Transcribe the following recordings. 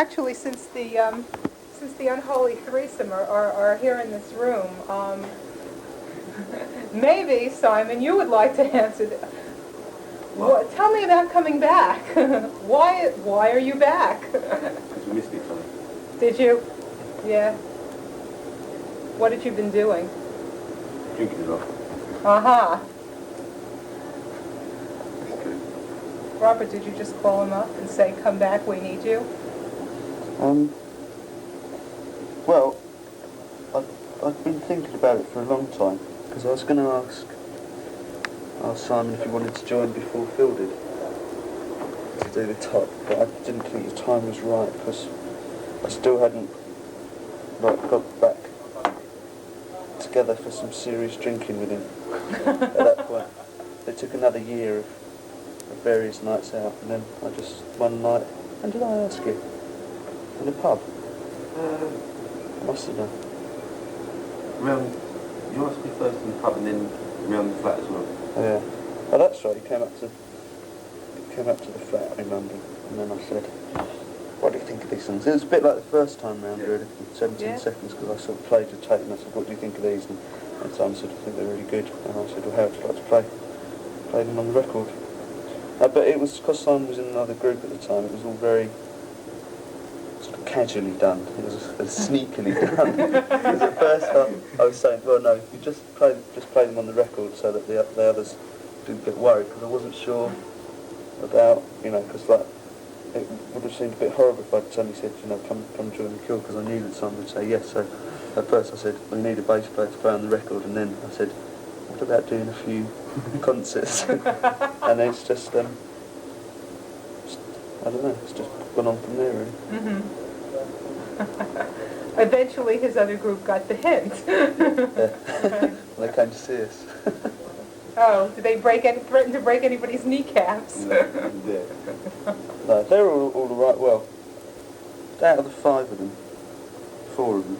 actually, since the unholy threesome are here in this room, maybe, Simon, you would like to answer. Tell me about coming back. Why are you back? Because we missed each other. Did you? Yeah. What had you been doing? Drinking it off. Uh-huh. That's good. Robert, did you just call him up and say, come back, we need you? Well, I've been thinking about it for a long time, because I was going to ask Simon if he wanted to join before Phil did, to do the top, but I didn't think the time was right, because I still hadn't got back together for some serious drinking with him at that point. It took another year of various nights out, and then I just, one night, when did I ask you? In a pub? I must have done. You asked me first in the pub and then round the flat as well. Yeah. Oh, that's right. He came up to the flat in London, and then I said, "What do you think of these songs?" It was a bit like the first time round, really, 17 seconds, because I sort of played the tape and I said, "What do you think of these?" And Simon said, "I think they're really good." And I said, "Well, how would you like to play them on the record?" But it was because Simon was in another group at the time. It was all very sort of casually done. It was sneakily done. Because at first I was saying, "Well, no, you just play them on the record so that the others didn't get worried," because I wasn't sure about, because like it would have seemed a bit horrible if I'd suddenly said, come join the Cure, because I knew that Simon would say yes. So at first I said, we need a bass player to play on the record, and then I said, what about doing a few concerts? And it's just, I don't know, it's just gone on from there, really. Mm-hmm. Eventually his other group got the hint. Yeah. They came to see us. Oh, did they threaten to break anybody's kneecaps? No, they're all right. Well, out of the 5 of them, 4 of them,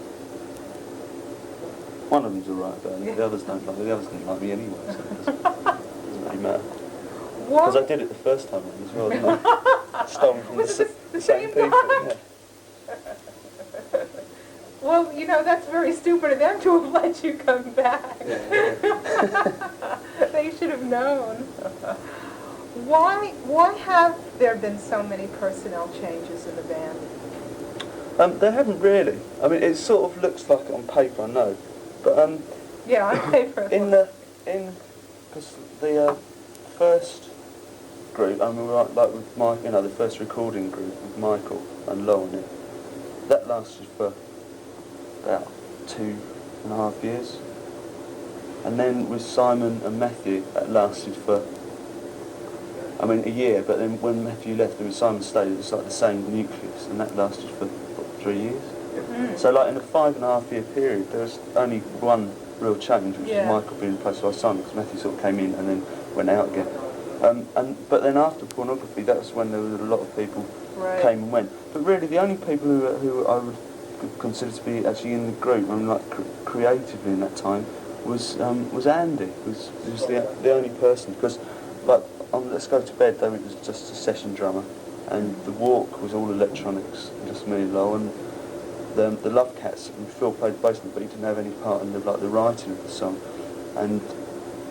one of them's all right, but the others don't like me. The others didn't like me anyway, so it doesn't really matter. Because I did it the first time round as well, didn't I? Stolen from the same people. Yeah. Well, that's very stupid of them to have let you come back. They should have known. Why have there been so many personnel changes in the band? There haven't really. I mean, it sort of looks like it on paper, I know, but yeah, on paper. Because the first group, I mean, like with Mike, the first recording group with Michael and Lo on it, that lasted for about 2.5 years. And then with Simon and Matthew, that lasted for, a year, but then when Matthew left and Simon stayed, it was like the same nucleus, and that lasted for, 3 years? Mm. So like in a 5.5 year period, there was only one real change, which was Michael being replaced by Simon, because Matthew sort of came in and then went out again. But then after Pornography, that was when there was a lot of people came and went. But really, the only people who I would consider to be actually in the group, creatively in that time, was Andy. Was the only person, because like on Let's Go to Bed, though, it was just a session drummer, and the Walk was all electronics, just me and Lo, and the Love Cats, and Phil played bass, but he didn't have any part in the writing of the song. And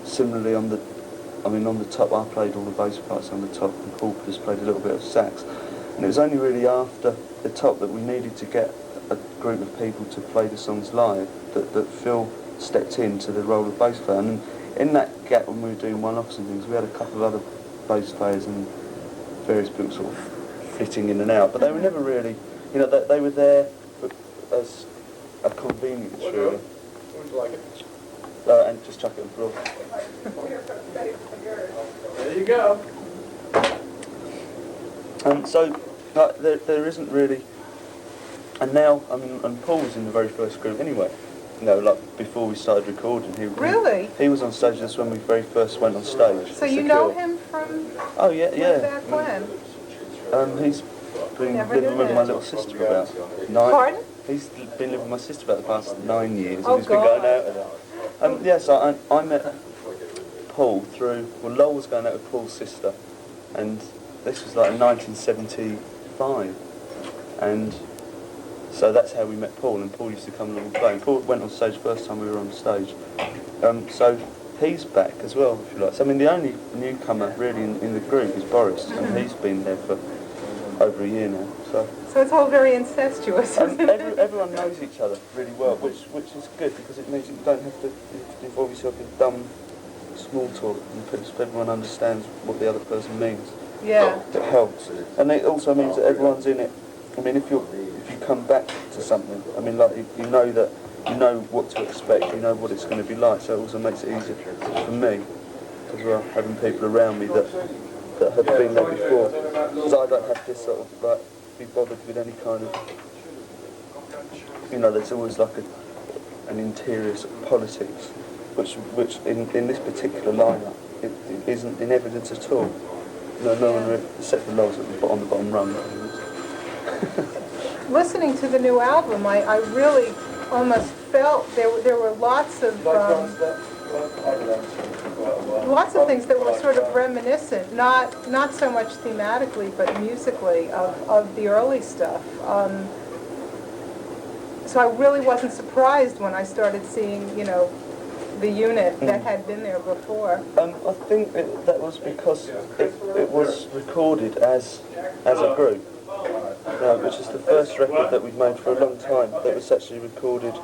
similarly on the top, I played all the bass parts on the top, and Paul just played a little bit of sax. And it was only really after the top that we needed to get a group of people to play the songs live that Phil stepped into the role of bass player. And in that gap, when we were doing one-offs and things, we had a couple of other bass players and various people sort of fitting in and out, but they were never really, they were there as a convenience, really. Would you like it? And just chuck it on the floor. There you go. And so there isn't really, and now, and Paul was in the very first group anyway, before we started recording. Really? He was on stage, that's when we very first went on stage. So you know him from back when? He's been living with my little sister for about 9. Pardon? He's been living with my sister for about the past 9 years, Oh, and he's been going out with her. Yes, I met Paul through, Lowell was going out with Paul's sister, and this was like in 1975, and so that's how we met Paul, and Paul used to come along and play. And Paul went on stage first time we were on stage. So he's back as well, if you like. So, I mean, the only newcomer really in the group is Boris, and he's been there for over a year now. So it's all very incestuous, isn't it? everyone knows each other really well, which is good because it means you don't have to involve yourself in dumb small talk, and everyone understands what the other person means. Yeah. It helps, and it also means that everyone's in it. I mean, if you come back to something, I mean, like you know that you know what to expect, you know what it's going to be like. So it also makes it easier for me as well, having people around me that have been there before, because I don't have to sort of like be bothered with any kind of, you know, there's always like an interior sort of politics, which in this particular lineup it isn't in evidence at all. No one really, except for Lowe's on the bottom rung. Listening to the new album, I really almost felt there were lots of things that were sort of reminiscent, not so much thematically but musically of the early stuff. So I really wasn't surprised when I started seeing, you know, the unit that had been there before. I think that was because it was recorded as a group, which is the first record that we've made for a long time that was actually recorded,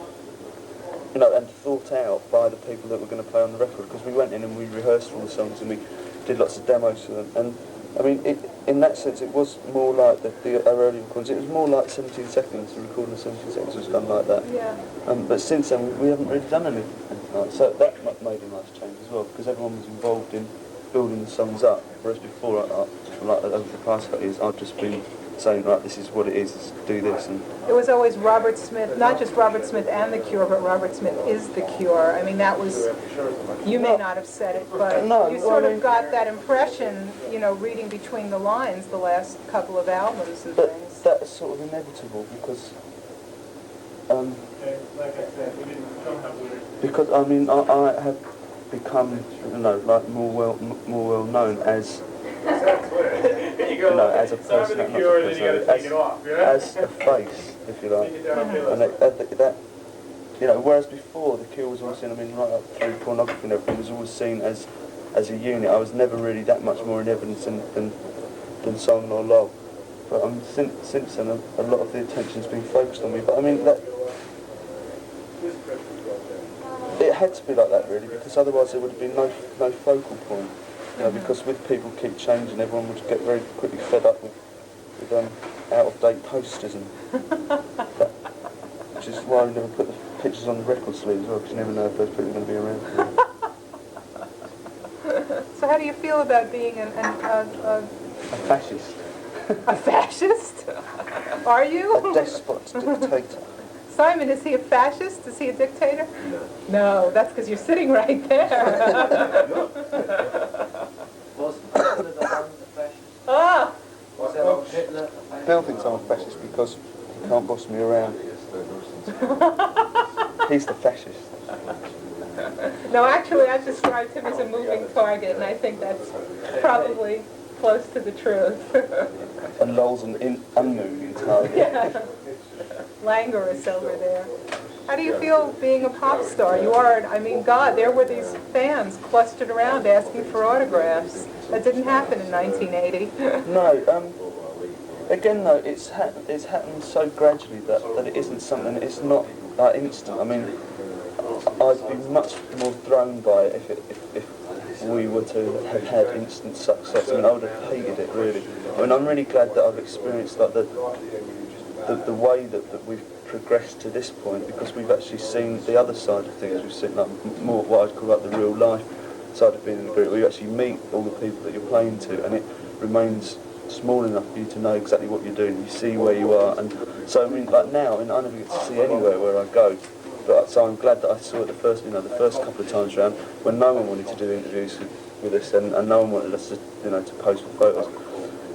you know, and thought out by the people that were going to play on the record, because we went in and we rehearsed all the songs and we did lots of demos for them. And I mean, in that sense, it was more like our early recordings. It was more like 17 Seconds. The recording of 17 Seconds was done like that. Yeah. But since then, we haven't really done anything like that. So that made a nice change as well, because everyone was involved in building the songs up. Whereas before, like over the past couple of years, I've just been saying, right, this is what it is, do this. And it was always Robert Smith, not just Robert Smith and The Cure, but Robert Smith is The Cure. I mean, that was, you may not have said it, but you sort of got that impression, you know, reading between the lines the last couple of albums and things. That's sort of inevitable because, I mean, I have become, you know, like more well known as, you know, as a person, as a face, if you like. And that, you know, whereas before the Cure was always seen, I mean, right up through Pornography and everything, was always seen as a unit. I was never really that much more in evidence than Song or Love. But since then, a lot of the attention's been focused on me. But I mean, that it had to be like that really, because otherwise there would have been no focal point. You know, because with people keep changing, everyone would get very quickly fed up with out-of-date posters, and that, which is why we never put the pictures on the record sleeve as well, because you never know if those people are going to be around. So how do you feel about being a fascist? A fascist? Are you? A despot, dictator. Simon, is he a fascist? Is he a dictator? No, that's because you're sitting right there. Was Hitler the fascist? Ah! Was Hitler a fascist? Bill thinks I'm a fascist because he can't boss me around. He's the fascist. No, actually, I've described him as a moving target, and I think that's probably close to the truth. And Lowell's an unmoving target. Yeah. Languorous over there. How do you feel being a pop star? You are, I mean, God, there were these fans clustered around asking for autographs. That didn't happen in 1980. No, again though, it's happened so gradually that it isn't something, it's not instant. I mean, I'd be much more thrown by it if we were to have had instant success. I mean, I would have hated it really. I mean, I'm really glad that I've experienced like the way that we've progressed to this point, because we've actually seen the other side of things. We've seen like more what I'd call like the real life side of being in the group, where you actually meet all the people that you're playing to, and it remains small enough for you to know exactly what you're doing. You see where you are, and so I mean, like now, I mean, I never get to see anywhere where I go. But so I'm glad that I saw it the first couple of times around when no one wanted to do interviews with us, and no one wanted us to pose for photos.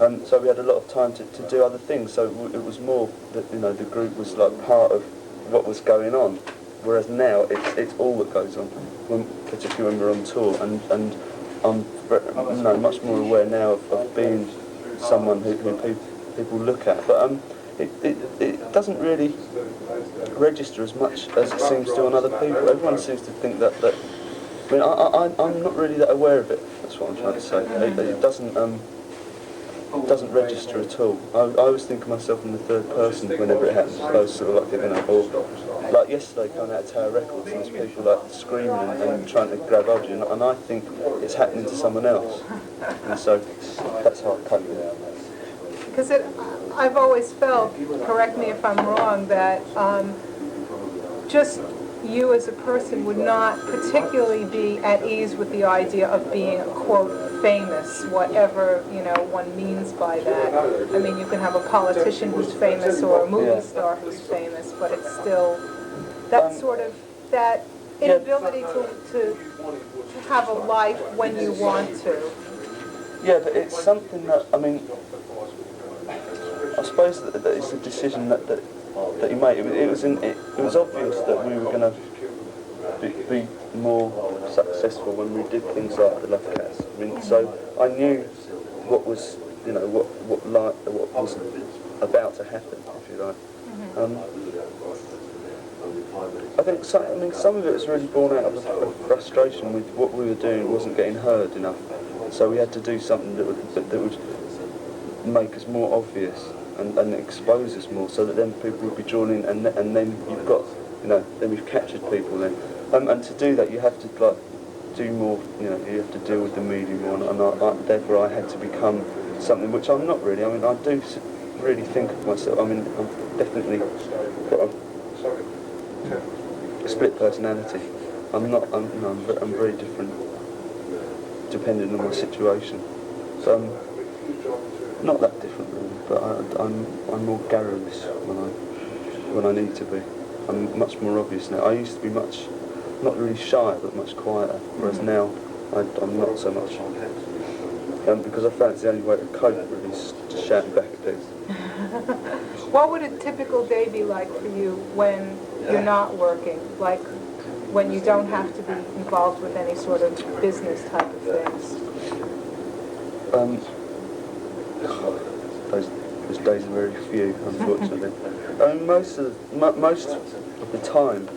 And so we had a lot of time to do other things. So it was more that the group was like part of what was going on. Whereas now it's all that goes on, particularly when we're on tour. And I'm much more aware now of being someone who people look at. But it doesn't really register as much as it seems to on other people. Everyone seems to think that I mean, I'm not really that aware of it. That's what I'm trying to say. It doesn't register at all. I always think of myself in the third person whenever it happens. I was sort of like thinking, or like yesterday coming out of Tower Records, and there's people like screaming and trying to grab hold of you, and I think it's happening to someone else. And so that's how I cope with it. Because I've always felt, correct me if I'm wrong, that just you as a person would not particularly be at ease with the idea of being, quote, famous, whatever, one means by that. I mean, you can have a politician who's famous or a movie star who's famous, but it's still that sort of, that inability to have a life when you want to. Yeah, but it's something that, I mean, I suppose that it's a decision that you made. It was obvious that we were going to be more successful when we did things like the Love Cats. I mean, so I knew what was, what was about to happen, if you like. I think some of it was really born out of a frustration with what we were doing wasn't getting heard enough. So we had to do something that would make us more obvious and expose us more, so that then people would be drawn in, and then you've got, then we've captured people then. And to do that, you have to do more. You have to deal with the media more, and therefore I had to become something which I'm not really. I mean, I do really think of myself. I mean, I've definitely got a split personality. I'm very different depending on my situation. So I'm not that different really, but I'm more garrulous when I need to be. I'm much more obvious now. I used to be not really shy, but much quieter, whereas now I'm not so much. Because I found it's the only way to cope really, is to shout back at people. What would a typical day be like for you when you're not working? Like when you don't have to be involved with any sort of business type of things? Those days are very few, unfortunately. I mean, most of the time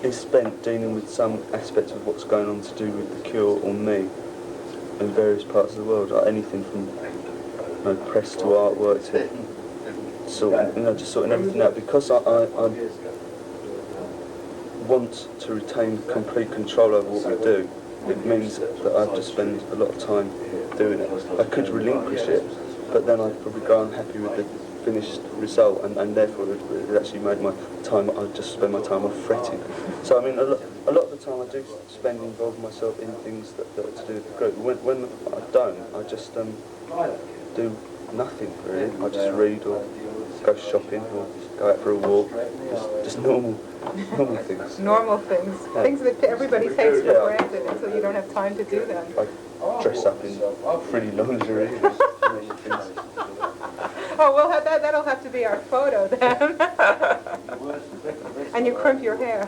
is spent dealing with some aspect of what's going on to do with the Cure or me in various parts of the world, like anything from press to artwork to just sorting everything out, because I want to retain complete control over what we do. It means that I have to spend a lot of time doing it. I could relinquish it, but then I'd probably go unhappy with the finished result, and therefore it actually made my time, I'd just spend my time off fretting. So I mean, a lot of the time I do spend involving myself in things that are to do with the group. When I don't, I just do nothing really. I just read or go shopping or go out for a walk. Just normal things. Normal things. Yeah. Things that everybody takes for granted until you don't have time to do them. I dress up in pretty lingerie. Oh, we'll have that. That'll have to be our photo then. And you crimp your hair,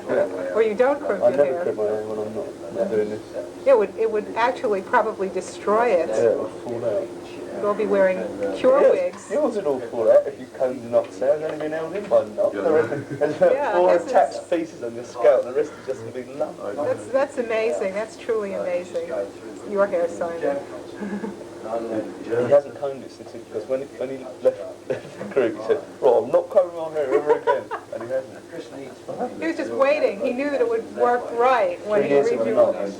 or you don't crimp your hair. I never crimp my hair when I'm not doing this. It would actually probably destroy it. Yeah, it will fall out. You'll be wearing Cure wigs. Yours would all fall out if you combed the knots out. It's only been held in by knots. There's about 4 attached pieces on your scalp, and the rest is just going to be lump. That's amazing. That's truly amazing. Your hair, Simon. He hasn't combed it since because when he left the group, he said, "Right, I'm not combing my hair ever again," and he hasn't. He was just waiting. He knew that it would work right when he reviewed it.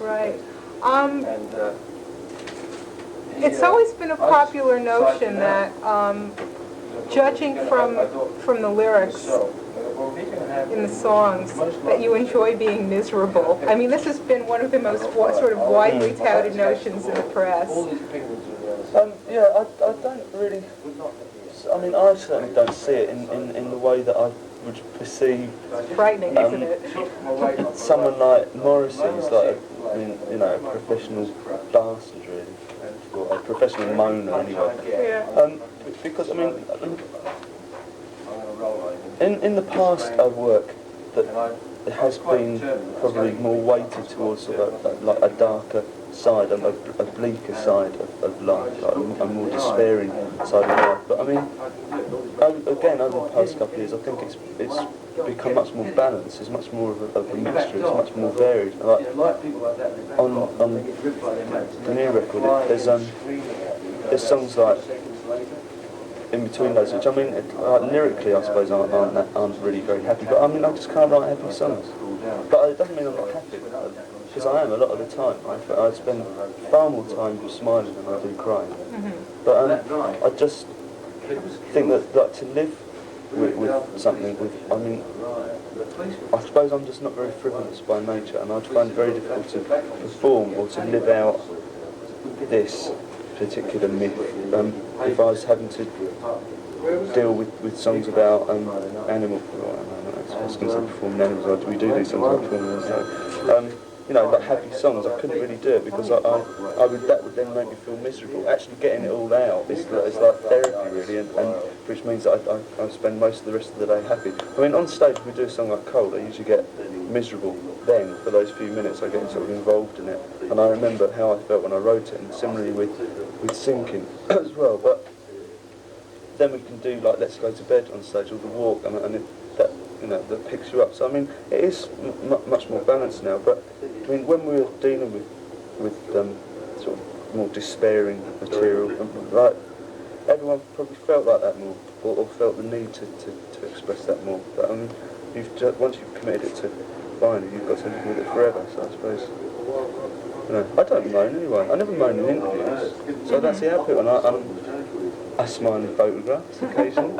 Right. It's always been a popular notion that, judging from the lyrics in the songs, that you enjoy being miserable. I mean, this has been one of the most sort of widely touted notions in the press. Yeah, I don't really. I mean, I certainly don't see it in the way that I would perceive. It's frightening, isn't it? Someone like Morrissey is like, a professional bastard, really. Or a professional moaner, anyway. Yeah. Because, I mean, in the past, I've work that has been probably more weighted towards sort of like a darker side, a bleaker side of life, like a more despairing side of life. But I mean, again, over the past couple of years, I think it's become much more balanced. It's much more of a mixture. It's much more varied. Like on the new record, there's songs like in between those, which I mean, lyrically, I suppose aren't really very happy. But I mean, I just can't write happy songs. But it doesn't mean I'm not happy, because I am a lot of the time. I spend far more time smiling than I do crying. But I just think that like, to live with something, I mean, I suppose I'm just not very frivolous by nature, and I'd find it very difficult to perform or to live out this particular myth if I was having to deal with songs about animal. I was going to say performing animals. We do these songs about performing animals. You know, like happy songs, I couldn't really do it because that would then make me feel miserable. Actually getting it all out is like therapy really, and which means that I spend most of the rest of the day happy. I mean, on stage when we do a song like Cold, I usually get miserable then for those few minutes. I get sort of involved in it, and I remember how I felt when I wrote it, and similarly with Sinking as well. But then we can do like Let's Go to Bed on stage, or The Walk, and that picks you up. So I mean, it is much more balanced now. But I mean, when we were dealing with sort of more despairing material, like everyone probably felt like that more, or felt the need to express that more. But I mean, once you've committed it to vinyl, you've got to live with it forever. So I suppose, you know, I don't moan anyway. I never moan in interviews, so that's the output. And I smile in photographs occasionally.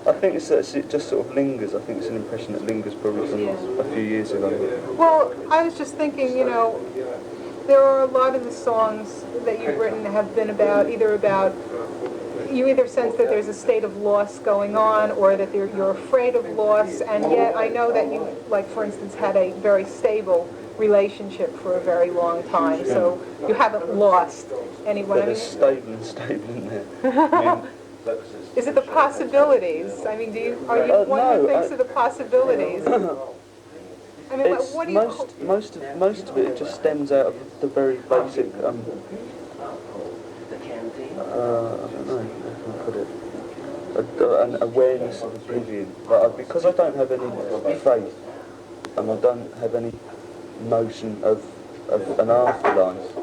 I think it just sort of lingers. I think it's an impression that lingers probably from a few years ago. Well, I was just thinking, you know, there are a lot of the songs that you've written have been about, you either sense that there's a state of loss going on, or that you're afraid of loss, and yet I know that you, like for instance, had a very stable relationship for a very long time, so you haven't lost anyone. But there's stable in there. I mean, is it the possibilities? I mean, are you one who thinks of the possibilities? I mean, what do you... Most of it just stems out of the very basic, I don't know how to put it, an awareness of oblivion. Because I don't have any faith, and I don't have any notion of an afterlife,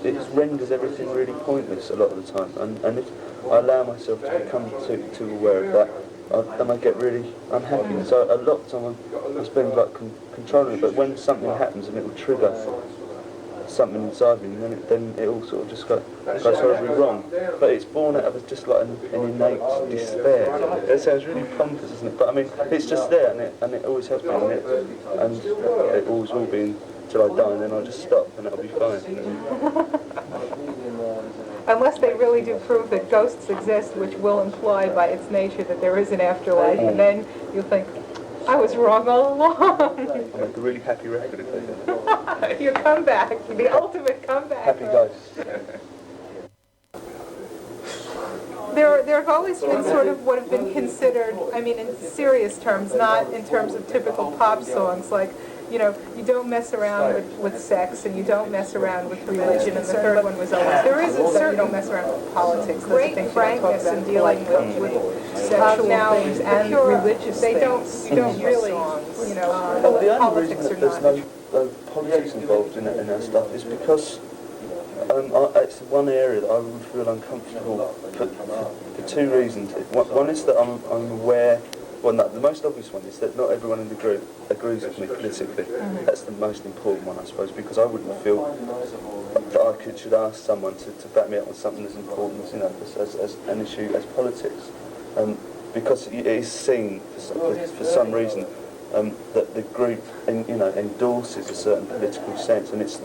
it renders everything really pointless a lot of the time, and if I allow myself to become too aware of that, then I get really unhappy. So a lot of time I spend like controlling it, but when something happens and it will trigger something inside me, and then it all sort of just goes horribly wrong. But it's born out of just like an innate despair. It sounds really pompous, isn't it? But I mean, it's just there, and it always has been, and it always will be until I die, and then I'll just stop, and it'll be fine. Unless they really do prove that ghosts exist, which will imply by its nature that there is an afterlife, and then you'll think, I was wrong all along. I'll make a really happy record if they do. Your comeback, the ultimate comeback. Happy ghosts. There have always been sort of what have been considered, I mean in serious terms, not in terms of typical pop songs, like, you know, you don't mess around with sex, and you don't mess around with religion, and the third one was always, there is a certain, you don't mess around with politics, great frankness in dealing with sexual things and religious things. You don't really, you know, The only politics reason are that not. there's no politics involved in our stuff is because it's one area that I would feel uncomfortable for two reasons. One is that I'm aware. Well, no, the most obvious one is that not everyone in the group agrees with me politically. That's the most important one, I suppose, because I wouldn't feel that I should ask someone to back me up on something as important as, you know, as an issue as politics, because it is seen for some reason that the group endorses a certain political sense, and if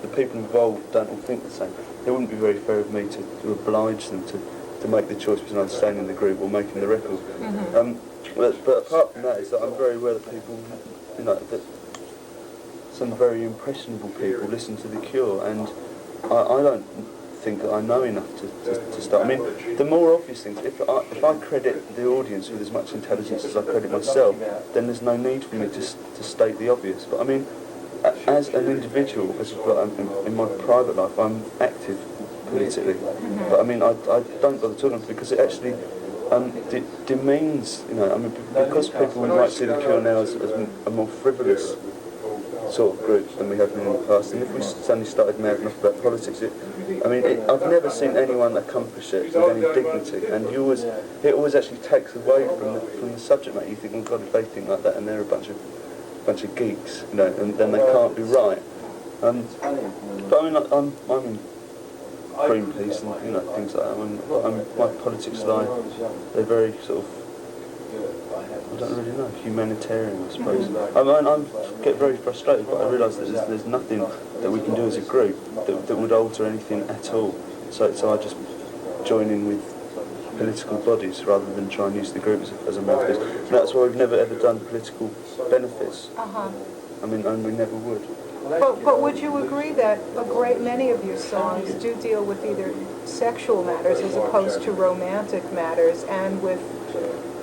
the people involved don't all think the same, it wouldn't be very fair of me to oblige them to make the choice between staying in the group or making the record. But apart from that, is that I'm very aware that people, you know, that some very impressionable people listen to The Cure, and I don't think that I know enough to start. I mean, the more obvious things, if I credit the audience with as much intelligence as I credit myself, then there's no need for me to state the obvious. But I mean, as an individual, in my private life, I'm active politically. But I mean, I don't bother talking because it actually demeans, because people might see the Cure now as a more frivolous sort of group than we have been in the past. And if we suddenly started mouthing off about politics, I've never seen anyone accomplish it with any dignity. And it always actually takes away from the subject matter. You think, well, God, if they think like that, and they're a bunch of geeks, and then they can't be right. But I mean, I'm in Greenpeace and things like that. My politics they're very sort of, I don't really know, humanitarian, I suppose. I get very frustrated, but I realise that there's nothing that we can do as a group that would alter anything at all. So I just join in with political bodies rather than try and use the group as a mouthpiece. And that's why we've never ever done political benefits. And we never would. But would you agree that a great many of your songs do deal with either sexual matters as opposed to romantic matters, and with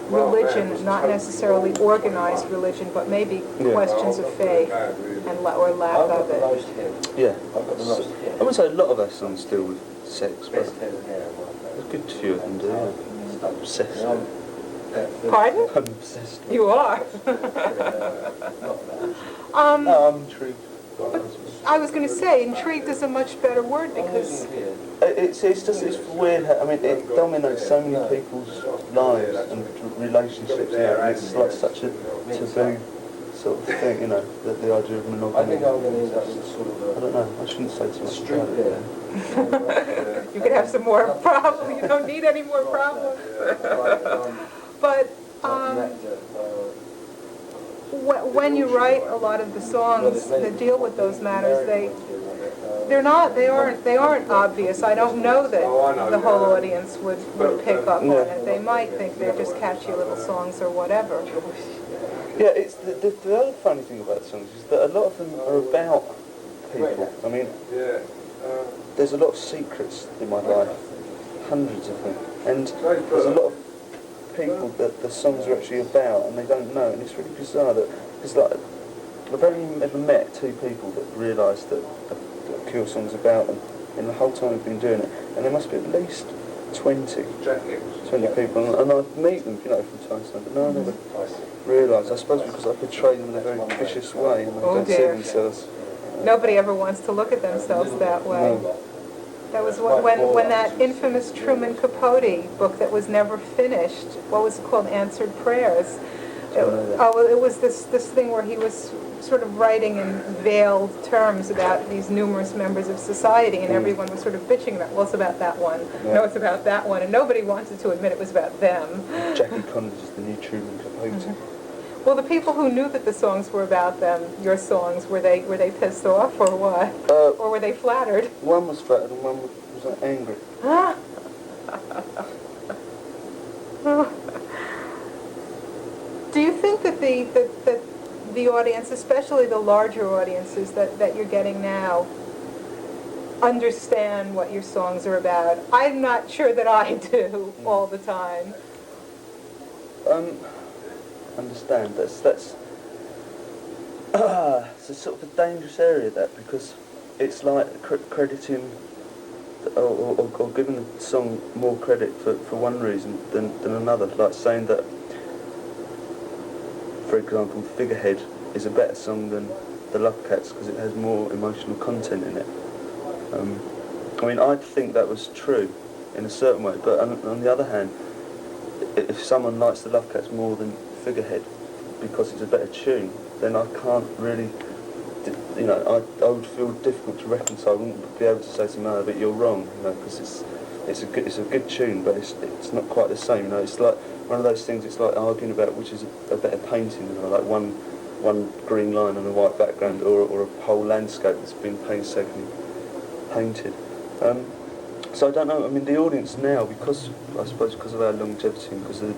religion, not necessarily organized religion, but maybe questions of faith and or lack of it? Yeah. I wouldn't say a lot of our songs deal with sex, but a good few of them do. Yeah. I'm obsessed. Pardon? I'm obsessed. You are. I'm intrigued. I was going to say, intrigued is a much better word because it's weird. It dominates so many people's lives and relationships. And it's like such a taboo sort of thing. The idea of monogamy. I don't know. I shouldn't say too much about it. you could have some more problems. You don't need any more problems. But when you write a lot of the songs that deal with those matters, they aren't obvious. I don't know that the whole audience would pick up on it. They might think they're just catchy little songs or whatever. Yeah, it's the other funny thing about songs is that a lot of them are about people. There's a lot of secrets in my life, hundreds of them, and there's a lot of people that the songs are actually about and they don't know, and it's really bizarre that it's like I've only ever met two people that realised that a Cure song's about them in the whole time we've been doing it, and there must be at least 20 people, and I meet them, from time to time, but no, I never realised. I suppose because I portray them in a very vicious way and they don't see themselves. Nobody ever wants to look at themselves that way. No. That was when that infamous Truman Capote book that was never finished, what was it called, Answered Prayers? It was this thing where he was sort of writing in veiled terms about these numerous members of society, and everyone was sort of bitching about, well, it's about that one. Yeah. No, it's about that one, and nobody wanted to admit it was about them. Jackie Connor's is the new Truman Capote. Well, the people who knew that the songs were about them, your songs, were they pissed off or what? Or were they flattered? One was flattered and one was angry. Do you think that the audience, especially the larger audiences that you're getting now, understand what your songs are about? I'm not sure that I do all the time. Understand. That's it's a sort of a dangerous area, that, because it's like crediting or giving the song more credit for one reason than another, like saying that, for example, Figurehead is a better song than the Love Cats because it has more emotional content in it. I think that was true in a certain way, but on the other hand, if someone likes the Love Cats more than Figurehead because it's a better tune, then I can't really, I would feel difficult to reconcile. I wouldn't be able to say to no, but you're wrong, because it's a good tune, but it's not quite the same. It's like one of those things. It's like arguing about which is a better painting, like one green line on a white background, or a whole landscape that's been painstakingly painted. So I don't know. The audience now, because of our longevity and because of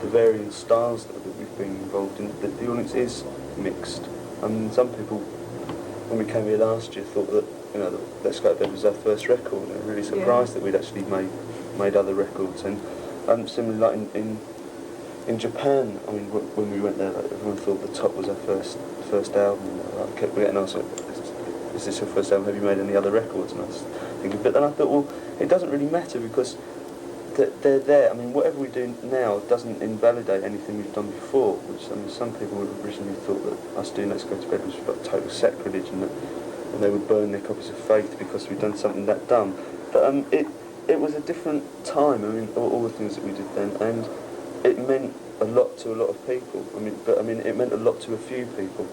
the varying styles that we've been involved in, the audience is mixed. Some people, when we came here last year, thought that Let's Go to Bed was our first record, and they were really surprised that we'd actually made other records. And similarly, like in in Japan, I mean, when we went there, like, everyone thought The Top was our first album. And I kept getting asked, is this your first album? Have you made any other records? And I was thinking, but then I thought, well, it doesn't really matter because they're there. I mean, whatever we do now doesn't invalidate anything we've done before, which, I mean, some people originally thought that us doing Let's Go to Bed was like total sacrilege and they would burn their copies of Faith because we'd done something that dumb. But it was a different time, I mean, all the things that we did then, and it meant a lot to a lot of people. I mean, it meant a lot to a few people,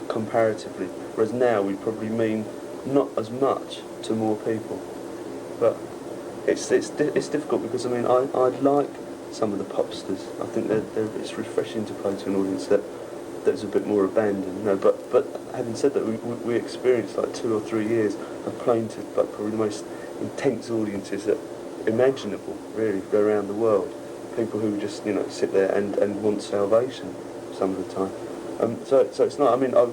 comparatively, whereas now we probably mean not as much to more people. But it's difficult because, I mean, I'd like some of the popsters. I think it's refreshing to play to an audience that's a bit more abandoned, you know. But having said that, we experienced like 2 or 3 years of playing to like probably the most intense audiences that imaginable, really, around the world. People who just, you know, sit there and want salvation some of the time. So it's not. I mean, I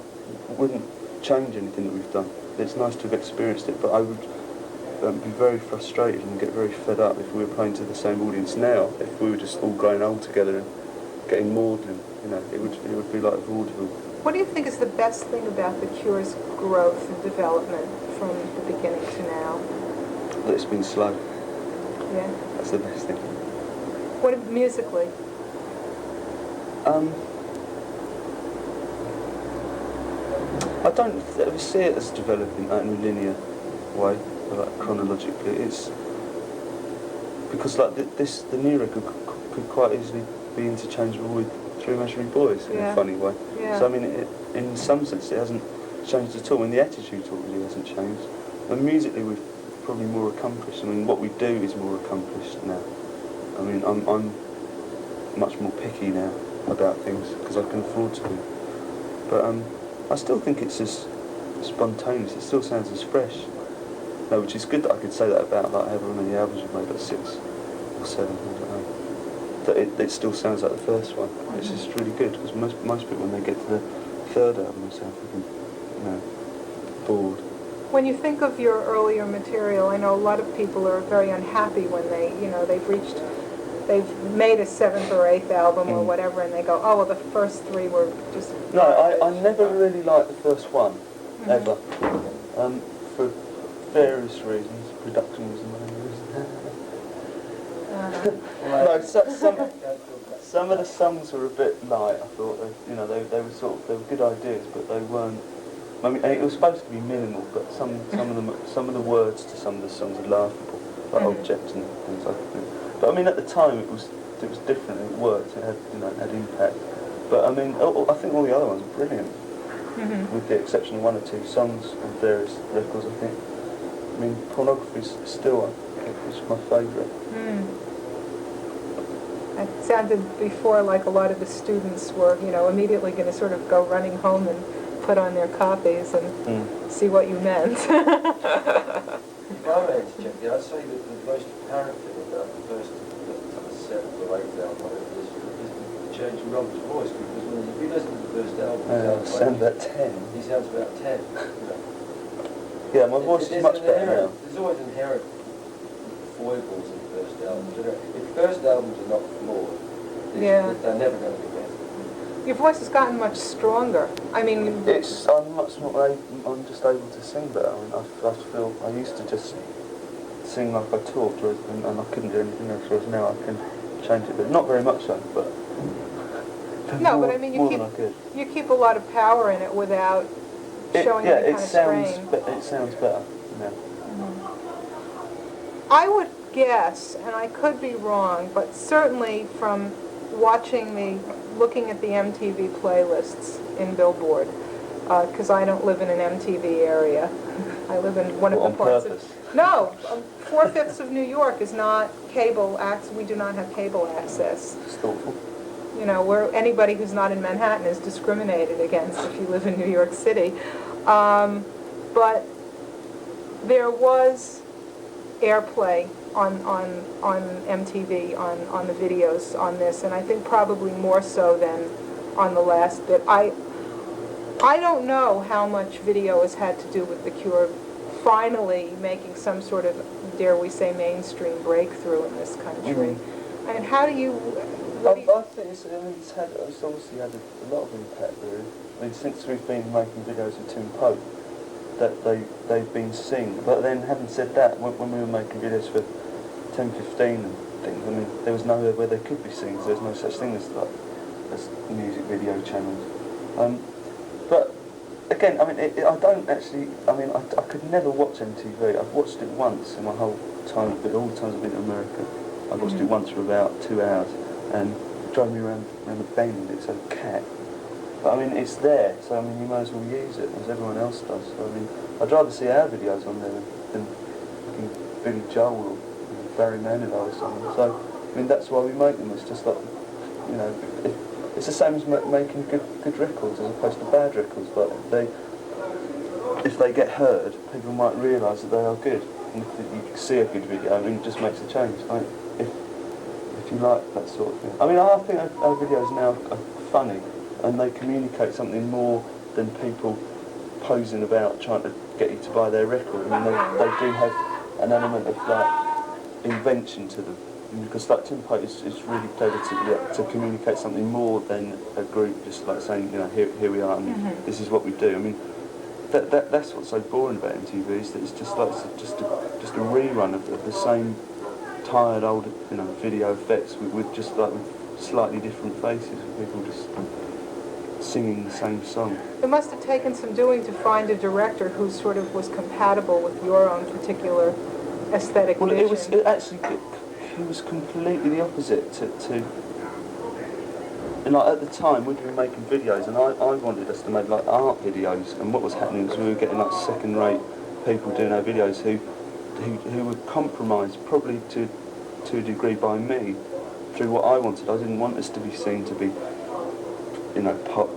wouldn't change anything that we've done. It's nice to have experienced it, but I would be very frustrated and get very fed up if we were playing to the same audience now. If we were just all growing old together and getting maudlin, you know, it would be like vaudeville. What do you think is the best thing about The Cure's growth and development from the beginning to now? That it's been slow. Yeah. That's the best thing. What musically? I don't ever see it as developing in a linear way, like chronologically. It's because like the new record could quite easily be interchangeable with Three Imaginary Boys in a funny way. Yeah. So I mean, in some sense, it hasn't changed at all. And the attitude to it really hasn't changed. And musically, we've probably more accomplished. I mean, what we do is more accomplished now. I mean, I'm much more picky now about things because I can afford to be. But I still think it's as spontaneous. It still sounds as fresh. No, which is good that I could say that about like however many albums we've made, like 6 or 7, I don't know. That it still sounds like the first one. It's just really good because most people when they get to the third album, they sound freaking, you know, bored. When you think of your earlier material, I know a lot of people are very unhappy when they've made a 7th or 8th album or whatever, and they go, oh, well, the first 3 were just... No, I never really liked the first one, ever. For various reasons. Production was the main reason. No, some of the songs were a bit light, I thought. They were good ideas, but they weren't... I mean, it was supposed to be minimal, but some of the words to some of the songs are laughable, like Objects and things like that. But I mean, at the time it was different. It worked. It had impact. But I mean, I think all the other ones are brilliant, with the exception of 1 or 2 songs on various records. I think. I mean, Pornography's still it's my favourite. It sounded before like a lot of the students were, immediately going to sort of go running home and put on their copies and see what you meant. If I may interject, I'd say that the most apparent thing about the first 7th or 8th album is the change in Robert's voice, because if you listen to the first album, He sounds about 10. He sounds about 10. Yeah, my voice is much better now. There's always inherent foibles in the first albums. If first albums are not flawed, they're never going to be better. Your voice has gotten much stronger. I mean... I'm much more I'm just able to sing better. I mean, I feel... I used to just sing like I talked, and I couldn't do anything else, whereas now I can change it, but not very much so, but... No, but I mean, you keep a lot of power in it without showing any kind of strain. It sounds better now. I would guess, and I could be wrong, but certainly from looking at the MTV playlists in Billboard, because I don't live in an MTV area. I live in one of the parts of... No, 4/5 of New York is not cable access. We do not have cable access. It's thoughtful. Where anybody who's not in Manhattan is discriminated against if you live in New York City. But there was airplay on MTV, on the videos on this, and I think probably more so than on the last bit. I don't know how much video has had to do with The Cure finally making some sort of, dare we say, mainstream breakthrough in this country. And how do you... I think it's obviously had a lot of impact really. I mean, since we've been making videos with Tim Pope, that they've been seen. But then, having said that, when we were making videos for 10, 15 and things, I mean, there was nowhere where they could be seen. So there's no such thing as music video channels. But again, I mean, I don't actually. I mean, I could never watch MTV. I've watched it once in my whole time, but all the times I've been to America, I've watched it once for about 2 hours. And drove me around the bend, it's a cat. But I mean, it's there, so I mean, you might as well use it, as everyone else does. So I mean, I'd rather see our videos on there than fucking Billy Joel or Barry Manilow or something. So, I mean, that's why we make them. It's just like, you know, it's the same as making good records as opposed to bad records. But if they get heard, people might realise that they are good. And if you see a good video, I mean, it just makes a change. Like, if you like that sort of thing. I mean, I think our videos now are funny and they communicate something more than people posing about trying to get you to buy their record. I mean, they do have an element of like invention to them. Because like Tim Pope is really clever to communicate something more than a group just like saying, you know, here we are and this is what we do. I mean, that's what's so boring about MTV is that it's just like just a rerun of the same tired old, you know, video effects with just like with slightly different faces and people just singing the same song. It must have taken some doing to find a director who sort of was compatible with your own particular aesthetic vision. He was completely the opposite to and like at the time we'd been making videos and I wanted us to make like art videos, and what was happening was we were getting like second-rate people doing our videos who were compromised probably to a degree by me through what I wanted. I didn't want us to be seen to be, you know, pop,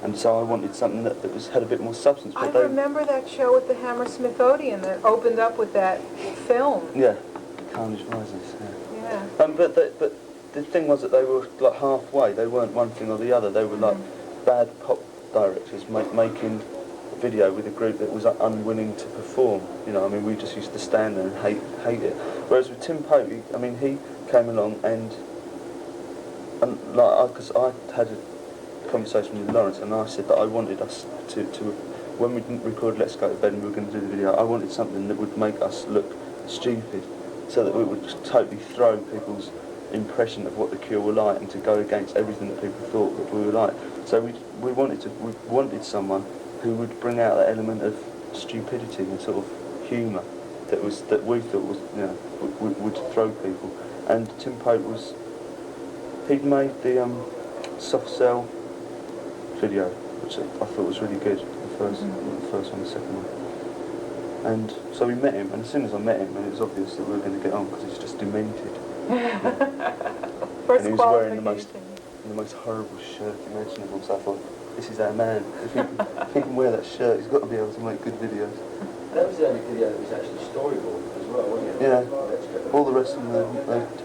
and so I wanted something that had a bit more substance. But I remember that show at the Hammersmith Odeon that opened up with that film. Yeah, Carnage Rises. Yeah. But the thing was that they were like halfway. They weren't one thing or the other. They were like bad pop directors making video with a group that was unwilling to perform. You know, I mean, we just used to stand there and hate it. Whereas with Tim Pope, he came along and like, because I had a conversation with Lawrence and I said that I wanted us to when we didn't record Let's Go to Bed and we were going to do the video, I wanted something that would make us look stupid, so that we would just totally throw people's impression of what the Cure were like and to go against everything that people thought that we were like. So we wanted someone who would bring out that element of stupidity and sort of humour that we thought was, you know, would throw people. And Tim Pope he'd made the Soft Cell video, which I thought was really good, the first one, the second one. And so we met him, and as soon as I met him, and it was obvious that we were going to get on because he's just demented. First and he was wearing the most horrible shirt imaginable, so I thought, this is our man. If he can wear that shirt, he's got to be able to make good videos. That was the only video that was actually storyboard as well, wasn't it? Yeah. All the rest of them,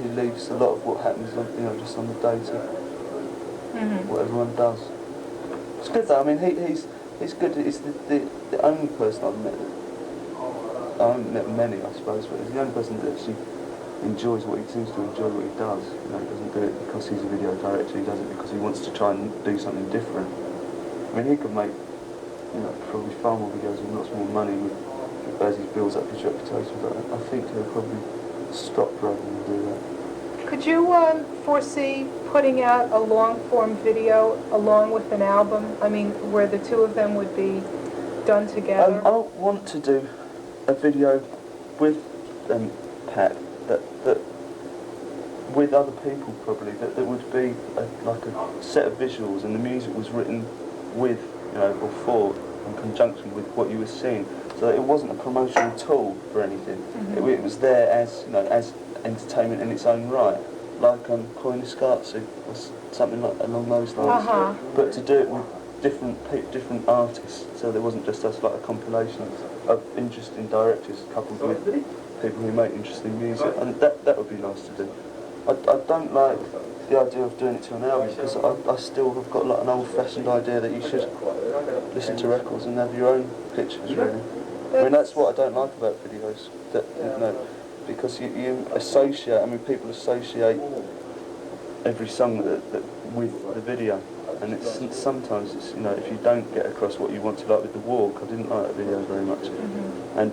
he leaves a lot of what happens, you know, just on the day to what everyone does. It's good though. I mean, he's good. He's the only person I've met. I haven't met many, I suppose, but he's the only person that actually enjoys what he seems to enjoy what he does. You know, he doesn't do it because he's a video director. He does it because he wants to try and do something different. I mean, he could make, you know, probably far more videos with lots more money as he builds up his reputation. But I think he'll probably stop rather than do that. Could you foresee putting out a long-form video along with an album? I mean, where the two of them would be done together? I want to do a video with Pat that with other people probably that would be like a set of visuals, and the music was written with, you know, or for, in conjunction with what you were seeing, so that it wasn't a promotional tool for anything. It was there as, you know, as entertainment in its own right, like Koyaanisqatsi or something like along those lines. But to do it with different artists, so there wasn't just us like a compilation of interesting directors coupled with people who make interesting music, and that would be nice to do. I don't like the idea of doing it to an album because I still have got like an old-fashioned idea that you should listen to records and have your own pictures, really. I mean, that's what I don't like about videos, that, you know, because you associate, I mean, people associate every song that with the video. And sometimes it's, you know, if you don't get across what you want to, like with The Walk, I didn't like that video very much.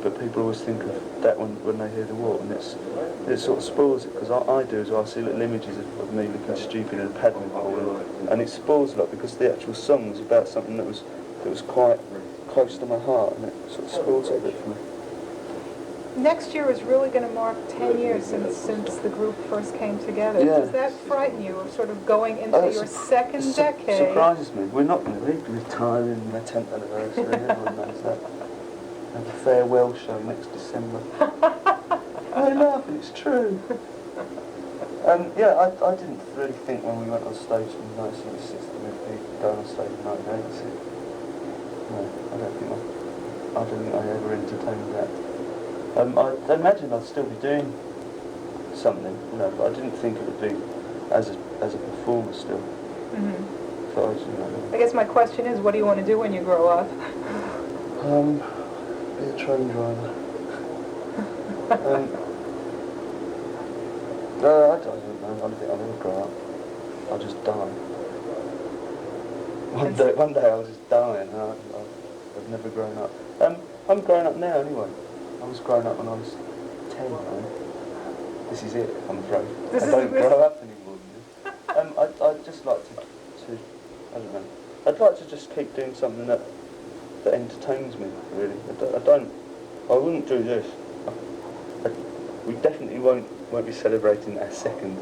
But people always think of that when they hear The Walk, and it sort of spoils it, because I do as well. I see little images of me looking stupid in a paddling pool, and it spoils a lot, because the actual song was about something that was quite close to my heart, and it sort of spoils it a bit for me. Next year is really going to mark 10 years since the group first came together. Yeah. Does that frighten you, of sort of going into your second decade? Surprises me. We're not going to be retiring in their 10th anniversary, everyone knows that. Have a farewell show next December. I laugh, it's true. Yeah, I didn't really think when we went on stage in 1960 we'd be going on stage in 1986. No, I don't think I ever entertained that. I imagine I'd still be doing something, you know, but I didn't think it would be as a performer still. So I guess my question is, what do you want to do when you grow up? Be a train driver. No, I don't know. I don't think I'll ever grow up. I'll just die. One day I'll just die, and I've never grown up. I'm growing up now anyway. I was growing up when I was 10, right? This is it, I'm afraid. I don't grow up anymore. I'd just like to, I don't know. I'd like to just keep doing something that entertains me, really. I wouldn't do this. We definitely won't be celebrating our second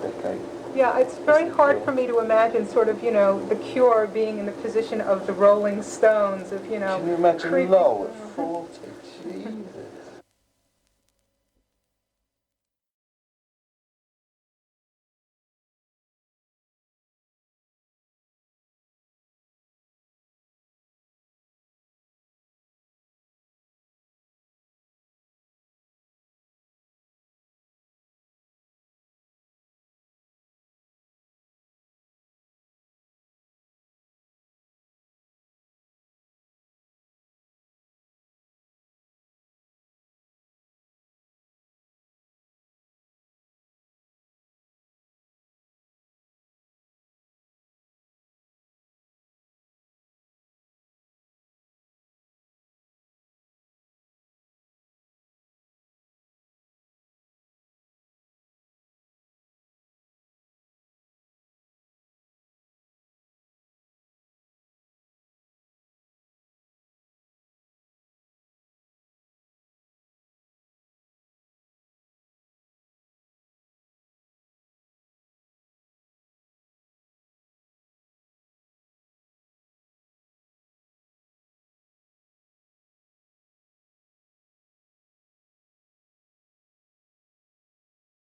decade. Yeah, it's very hard for me to imagine sort of, you know, the Cure being in the position of the Rolling Stones, of, you know... Can you imagine creeping... Lowell at 40? Jeez.